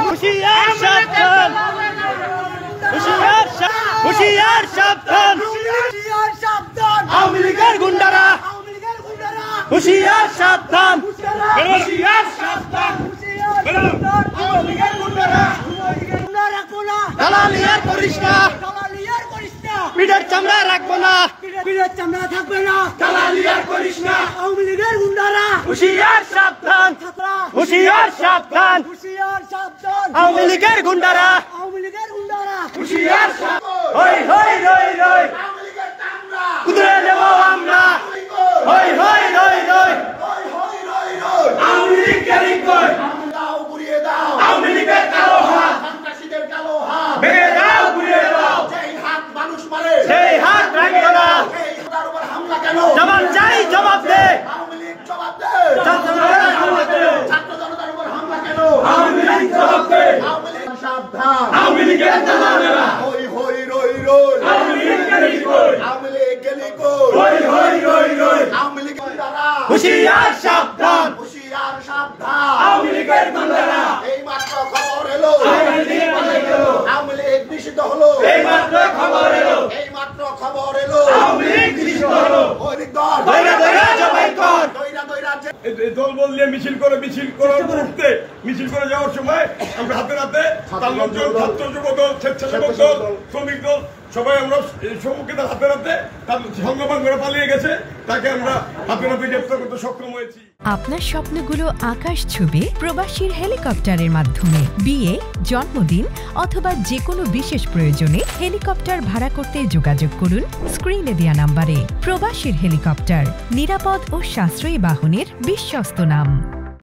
হুঁশিয়ার সাবধান, হুঁশিয়ার সাবধান, আওয়ামী লীগের গুন্ডারা, হুঁশিয়ার সাবধান, হুঁশিয়ার সাবধান, আওয়ামী লীগের গুন্ডারা, দালালি আর করিস না, পিঠের চামড়া রাখবো না, পিঠের চামড়া থাকবে না, দালালি আর করিস না, আওয়ামী লীগের গুন্ডারা, হুঁশিয়ার সাবধান, হুঁশিয়ার সাবধান, আওয়ামী লীগের গুন্ডারা, হুঁশিয়ার সাবধান, হই হই রই রই, কুদরে নেব আমরা, হই হই রই রই, আওয়ামী লীগ গেলি কই, দাও গুড়িয়ে দাও, আওয়ামী লীগের কালো হাত, সন্ত্রাসীদের কালো হাত, ভেঙে দাও গুড়িয়ে দাও, যেই হাত মানুষ মারে, সেই হাত রাখবো না, এই হাতের উপর হামলা কেন, জবাব চাই, জবাব দে, আওয়ামী লীগ জবাব দে, ছাত্র জনতার উপর হামলা কেন, আওয়ামী লীগ জবাব দে, আওয়ামী লীগ সাবধান, আওয়ামী লীগের দালালেরা, হই হই রই রই, আওয়ামী লীগ গেলি কই, আওয়ামী লীগ গেলি কই, হই হই রই রই, আওয়ামী লীগ গুন্ডারা, হুঁশিয়ার সাবধান, হুঁশিয়ার সাবধান, আওয়ামী লীগের গুন্ডারা, এই মাত্র খবর এলো, আওয়ামী লীগ পালিয়ে গেল, আওয়ামী লীগ নিষিদ্ধ হলো, এই মাত্র খবর এলো, এই মাত্র খবর এলো, আওয়ামী লীগ নিষিদ্ধ হলো, ওই দল দইরা দইরা জবাই কর, দইরা দইরা এই দল বললে মিছিল করে মুহূর্তে মিছিল করে যাওয়ার সময় আমরা হাতে হাতে তার লোকজন, ছাত্র যুব দল, স্বেচ্ছাসেবক দল, শ্রমিক দল সবাই আমরা সম্মুখে তার হাতে হাতে তার সংগঠন করে পালিয়ে গেছে, তাকে আমরা হাতে হাতে গ্রেফতার করতে সক্ষম হয়েছি। আপনার স্বপ্নগুলো আকাশ ছুবে প্রবাসীর হেলিকপ্টারের মাধ্যমে। বিয়ে, জন্মদিন অথবা যে কোনো বিশেষ প্রয়োজনে হেলিকপ্টার ভাড়া করতে যোগাযোগ করুন স্ক্রিনে দেয়া নাম্বারে। প্রবাসীর হেলিকপ্টার, নিরাপদ ও সাশ্রয়ী বাহনের বিশ্বস্ত নাম।